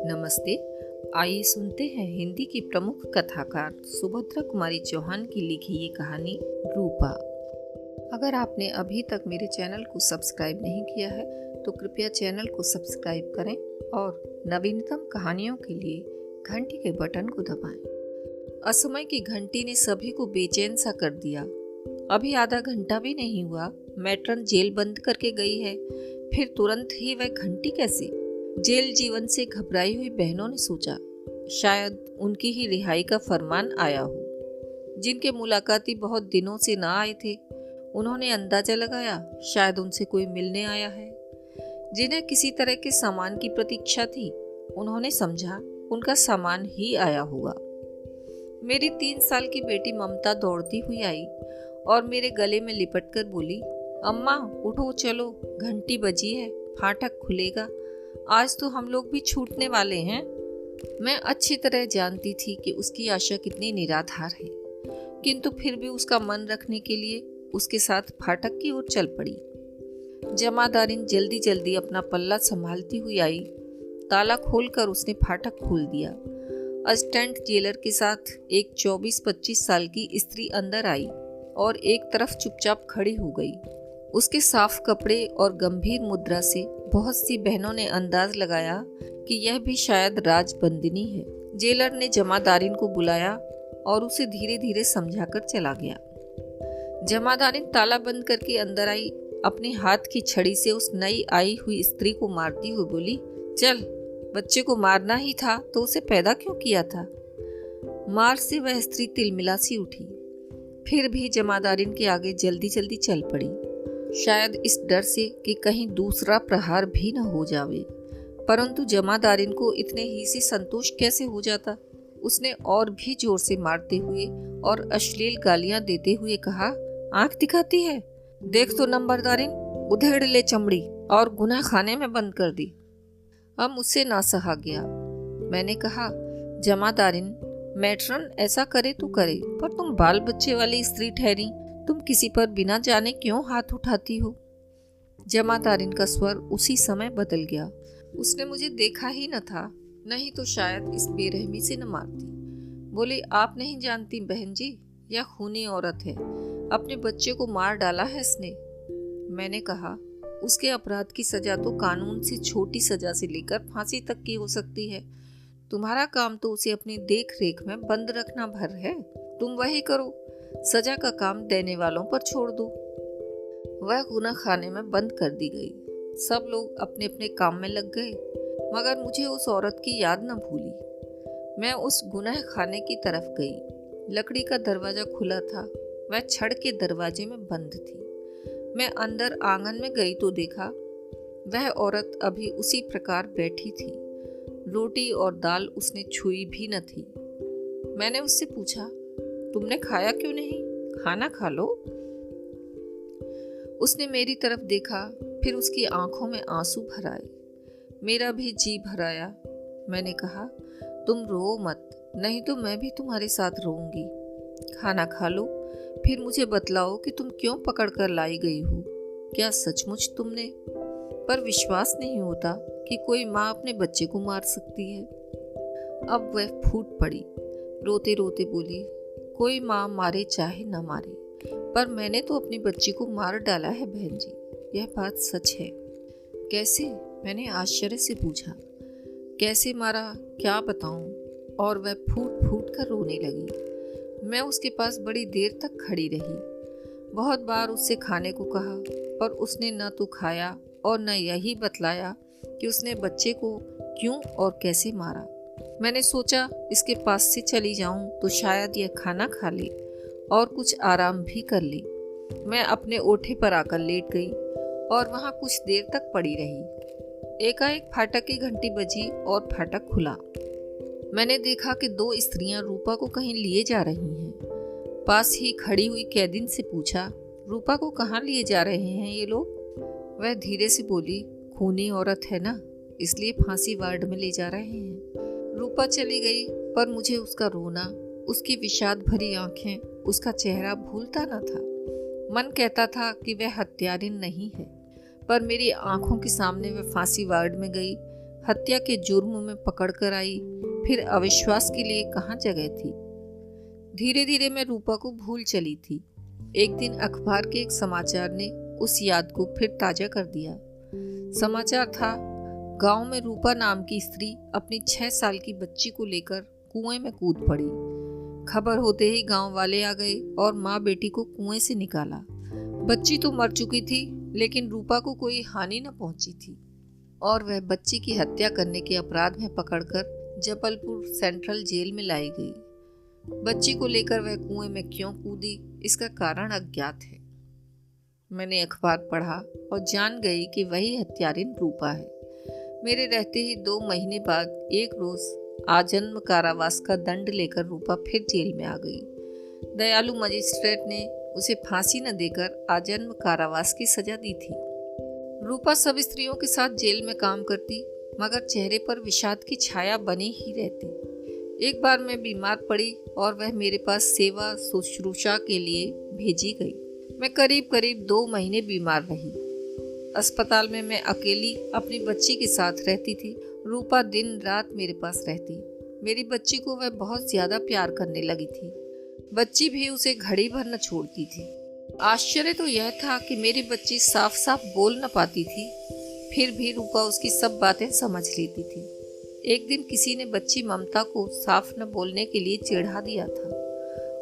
नमस्ते। आइए सुनते हैं हिंदी की प्रमुख कथाकार सुभद्रा कुमारी चौहान की लिखी ये कहानी रूपा। अगर आपने अभी तक मेरे चैनल को सब्सक्राइब नहीं किया है तो कृपया चैनल को सब्सक्राइब करें और नवीनतम कहानियों के लिए घंटी के बटन को दबाएं। असमय की घंटी ने सभी को बेचैन सा कर दिया। अभी आधा घंटा भी नहीं हुआ, मैट्रन जेल बंद करके गई है, फिर तुरंत ही वह घंटी कैसे? जेल जीवन से घबराई हुई बहनों ने सोचा, शायद उनकी ही रिहाई का फरमान आया हो। जिनके मुलाकाती बहुत दिनों से ना आए थे, उन्होंने अंदाजा लगाया शायद उनसे कोई मिलने आया है। जिन्हें किसी तरह के सामान की प्रतीक्षा थी, उन्होंने समझा उनका सामान ही आया होगा। मेरी 3 साल की बेटी ममता दौड़ती हुई आई और मेरे गले में लिपट कर बोली, अम्मा उठो चलो, घंटी बजी है, फाटक खुलेगा, आज तो हम लोग भी छूटने वाले हैं। मैं अच्छी तरह जानती थी कि उसकी आशा कितनी निराधार है, किंतु फिर भी उसका मन रखने के लिए उसके साथ फाटक की ओर चल पड़ी। जमादारिन जल्दी जल्दी अपना पल्ला संभालती हुई आई। ताला खोलकर उसने फाटक खोल दिया। असिस्टेंट जेलर के साथ एक 24-25 साल की स्त्री अंदर आई और एक तरफ चुपचाप खड़ी हो गई। उसके साफ कपड़े और गंभीर मुद्रा से बहुत सी बहनों ने अंदाज लगाया कि यह भी शायद राजबंदिनी है। जेलर ने जमादारिन को बुलाया और उसे धीरे धीरे समझाकर चला गया। जमादारिन ताला बंद करके अंदर आई। अपने हाथ की छड़ी से उस नई आई हुई स्त्री को मारती हुई बोली, चल, बच्चे को मारना ही था तो उसे पैदा क्यों किया था? मार से वह स्त्री तिलमिलासी उठी, फिर भी जमादारिन के आगे जल्दी जल्दी चल पड़ी, शायद इस डर से कि कहीं दूसरा प्रहार भी न हो जावे। परंतु जमादारिन को इतने ही से संतोष कैसे हो जाता? उसने और भी जोर से मारते हुए और अश्लील गालियां देते हुए कहा, आंख दिखाती है, देख तो नंबरदारिन, उधेड़ ले चमड़ी और गुनाह खाने में बंद कर दी। अब मुझसे ना सहा गया। मैंने कहा, जमादारिन, मैट्रन ऐसा करे तो करे, पर तुम बाल बच्चे वाली स्त्री ठहरी, तुम किसी पर बिना जाने क्यों हाथ उठाती हो? जमादारिन का स्वर उसी समय बदल गया। उसने मुझे देखा ही न था, नहीं तो शायद इस बेरहमी से न मारती। बोली, आप नहीं जानती बहन जी, यह खूनी औरत है, अपने बच्चे को मार डाला है इसने। मैंने कहा, उसके अपराध की सजा तो कानून से छोटी सजा से लेकर फांसी तक की हो सकती है। तुम्हारा काम तो उसे अपनी देख रेख में बंद रखना भर है। तुम वही करो, सजा का काम देने वालों पर छोड़ दो। वह गुनाह खाने में बंद कर दी गई। सब लोग अपने अपने काम में लग गए, मगर मुझे उस औरत की याद न भूली। मैं उस गुनाह खाने की तरफ गई। लकड़ी का दरवाजा खुला था, वह छड़ के दरवाजे में बंद थी। मैं अंदर आंगन में गई तो देखा वह औरत अभी उसी प्रकार बैठी थी। रोटी और दाल उसने छुई भी न थी। मैंने उससे पूछा, तुमने खाया क्यों नहीं? खाना खा लो। उसने मेरी तरफ देखा, फिर उसकी आंखों में आंसू भर आए। मेरा भी जी भर आया। मैंने कहा, तुम रो मत, नहीं तो मैं भी तुम्हारे साथ रोऊंगी। खाना खा लो, फिर मुझे बतलाओ कि तुम क्यों पकड़ कर लाई गई हो। क्या सचमुच तुमने? पर विश्वास नहीं होता कि कोई माँ अपने बच्चे को मार सकती है। अब वह फूट पड़ी, रोते रोते बोली, कोई माँ मारे चाहे न मारे, पर मैंने तो अपनी बच्ची को मार डाला है बहन जी, यह बात सच है। कैसे? मैंने आश्चर्य से पूछा। कैसे मारा क्या बताऊं? और वह फूट फूट कर रोने लगी। मैं उसके पास बड़ी देर तक खड़ी रही। बहुत बार उससे खाने को कहा, पर उसने न तो खाया और न यही बतलाया कि उसने बच्चे को क्यों और कैसे मारा। मैंने सोचा इसके पास से चली जाऊं तो शायद यह खाना खा ले और कुछ आराम भी कर ले। मैं अपने ओठे पर आकर लेट गई और वहां कुछ देर तक पड़ी रही। एकाएक फाटक की घंटी बजी और फाटक खुला। मैंने देखा कि 2 स्त्रियां रूपा को कहीं लिए जा रही हैं। पास ही खड़ी हुई कैदिन से पूछा, रूपा को कहाँ लिए जा रहे हैं ये लोग? वह धीरे से बोली, खूनी औरत है ना, इसलिए फांसी वार्ड में ले जा रहे हैं। रूपा चली गई, पर मुझे उसका रोना, उसकी विषाद भरी आंखें, उसका चेहरा भूलता न था। मन कहता था कि वह हत्यारिन नहीं है, पर मेरी आंखों के सामने वह फांसी वार्ड में गई, हत्या के जुर्म में पकड़ कर आई, फिर अविश्वास के लिए कहाँ जगह थी। धीरे धीरे मैं रूपा को भूल चली थी। एक दिन अखबार के एक समाचार ने उस याद को फिर ताजा कर दिया। समाचार था, गांव में रूपा नाम की स्त्री अपनी 6 साल की बच्ची को लेकर कुएं में कूद पड़ी। खबर होते ही गांव वाले आ गए और माँ बेटी को कुएं से निकाला। बच्ची तो मर चुकी थी, लेकिन रूपा को कोई हानि न पहुंची थी और वह बच्ची की हत्या करने के अपराध में पकड़कर जबलपुर सेंट्रल जेल में लाई गई। बच्ची को लेकर वह कुएं में क्यों कूदी, इसका कारण अज्ञात है। मैंने अखबार पढ़ा और जान गई कि वही हत्यारिन रूपा है। मेरे रहते ही 2 महीने बाद एक रोज आजन्म कारावास का दंड लेकर रूपा फिर जेल में आ गई। दयालु मजिस्ट्रेट ने उसे फांसी न देकर आजन्म कारावास की सजा दी थी। रूपा सब स्त्रियों के साथ जेल में काम करती, मगर चेहरे पर विषाद की छाया बनी ही रहती। एक बार मैं बीमार पड़ी और वह मेरे पास सेवा शुश्रूषा के लिए भेजी गई। मैं करीब करीब 2 महीने बीमार रही। अस्पताल में मैं अकेली अपनी बच्ची के साथ रहती थी। रूपा दिन रात मेरे पास रहती। मेरी बच्ची को वह बहुत ज्यादा प्यार करने लगी थी। बच्ची भी उसे घड़ी भर न छोड़ती थी। आश्चर्य तो यह था कि मेरी बच्ची साफ साफ बोल न पाती थी, फिर भी रूपा उसकी सब बातें समझ लेती थी। एक दिन किसी ने बच्ची ममता को साफ न बोलने के लिए चिढ़ा दिया था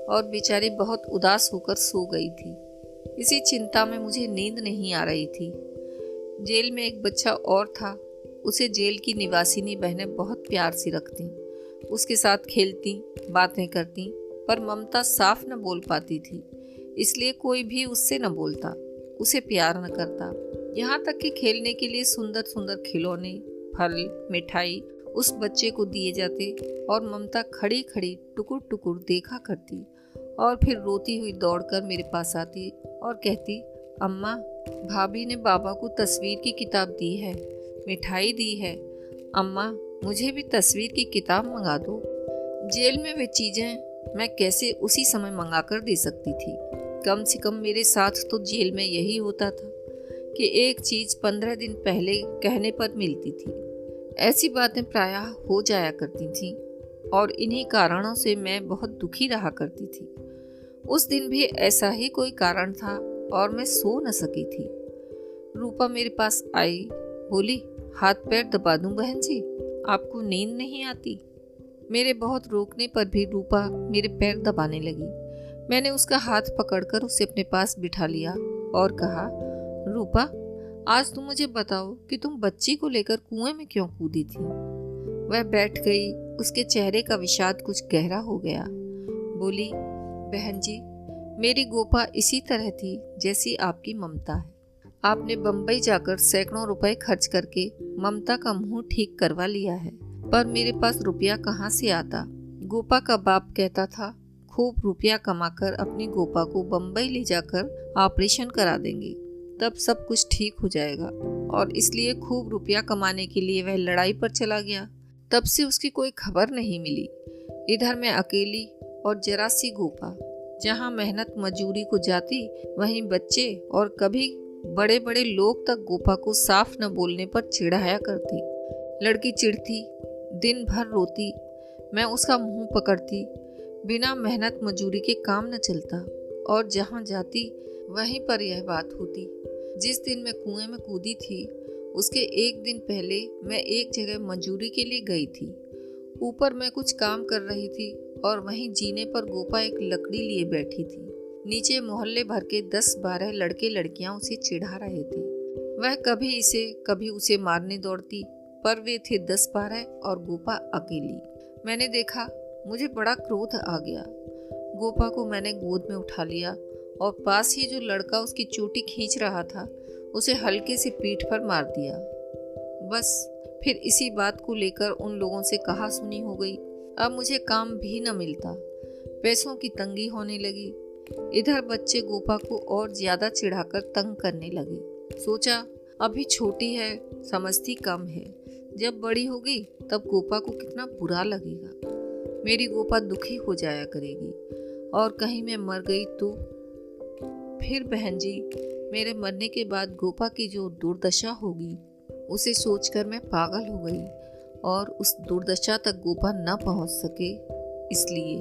और बेचारी बहुत उदास होकर सो गई थी। इसी चिंता में मुझे नींद नहीं आ रही थी। जेल में एक बच्चा और था। उसे जेल की निवासिनी बहनें बहुत प्यार से रखती, उसके साथ खेलती, बातें करती, पर ममता साफ न बोल पाती थी, इसलिए कोई भी उससे न बोलता, उसे प्यार न करता। यहाँ तक कि खेलने के लिए सुंदर सुंदर खिलौने, फल, मिठाई उस बच्चे को दिए जाते और ममता खड़ी खड़ी टुकुर टुकुर देखा करती और फिर रोती हुई दौड़कर मेरे पास आती और कहती, अम्मा, भाभी ने बाबा को तस्वीर की किताब दी है, मिठाई दी है, अम्मा मुझे भी तस्वीर की किताब मंगा दो। जेल में वे चीज़ें मैं कैसे उसी समय मंगा कर दे सकती थी। कम से कम मेरे साथ तो जेल में यही होता था कि एक चीज़ 15 दिन पहले कहने पर मिलती थी। ऐसी बातें प्रायः हो जाया करती थीं और इन्हीं कारणों से मैं बहुत दुखी रहा करती थी। उस दिन भी ऐसा ही कोई कारण था और मैं सो न सकी थी। रूपा मेरे पास आई, बोली, हाथ पैर दबा दूं बहन जी, आपको नींद नहीं आती? मेरे बहुत रोकने पर भी रूपा मेरे पैर दबाने लगी। मैंने उसका हाथ पकड़कर उसे अपने पास बिठा लिया और कहा, रूपा, आज तुम मुझे बताओ कि तुम बच्ची को लेकर कुएं में क्यों कूदी थी? वह बैठ गई। उसके चेहरे का विषाद कुछ गहरा हो गया। बोली, बहन जी, मेरी गोपा इसी तरह थी जैसी आपकी ममता है। आपने बम्बई जाकर सैकड़ों रुपए खर्च करके ममता का मुंह ठीक करवा लिया है, पर मेरे पास रुपया कहाँ से आता? गोपा का बाप कहता था, खूब रुपया कमाकर अपनी गोपा को बम्बई ले जाकर ऑपरेशन करा देंगे, तब सब कुछ ठीक हो जाएगा। और इसलिए खूब रुपया कमाने के लिए वह लड़ाई पर चला गया। तब से उसकी कोई खबर नहीं मिली। इधर मैं अकेली और जरा सी गोपा, जहाँ मेहनत मजूरी को जाती, वहीं बच्चे और कभी बड़े बड़े लोग तक गोपा को साफ न बोलने पर चिढ़ाया करती। लड़की चिढ़ती, दिन भर रोती, मैं उसका मुंह पकड़ती। बिना मेहनत मजूरी के काम न चलता और जहाँ जाती वहीं पर यह बात होती। जिस दिन मैं कुएं में कूदी थी, उसके एक दिन पहले मैं एक जगह मजूरी के लिए गई थी। ऊपर मैं कुछ काम कर रही थी और वहीं जीने पर गोपा एक लकड़ी लिए बैठी थी। नीचे मोहल्ले भर के 10-12 लड़के लड़कियां उसे चिढ़ा रहे थे। वह कभी इसे कभी उसे मारने दौड़ती, पर वे थे 10-12 और गोपा अकेली। मैंने देखा, मुझे बड़ा क्रोध आ गया। गोपा को मैंने गोद में उठा लिया और पास ही जो लड़का उसकी चोटी खींच रहा था, उसे हल्के से पीठ पर मार दिया। बस फिर इसी बात को लेकर उन लोगों से कहा सुनी हो गई। अब मुझे काम भी न मिलता, पैसों की तंगी होने लगी। इधर बच्चे गोपा को और ज्यादा चिढ़ाकर तंग करने लगे। सोचा, अभी छोटी है, समझती कम है, जब बड़ी होगी तब गोपा को कितना बुरा लगेगा। मेरी गोपा दुखी हो जाया करेगी और कहीं मैं मर गई तो? फिर बहन जी, मेरे मरने के बाद गोपा की जो दुर्दशा होगी, उसे सोचकर मैं पागल हो गई और उस दुर्दशा तक गोपा न पहुंच सके, इसलिए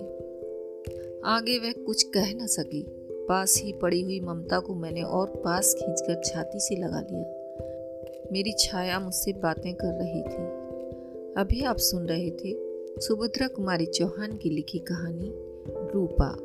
आगे वह कुछ कह न सकी। पास ही पड़ी हुई ममता को मैंने और पास खींचकर छाती से लगा लिया। मेरी छाया मुझसे बातें कर रही थी। अभी आप सुन रहे थे सुभद्रा कुमारी चौहान की लिखी कहानी रूपा।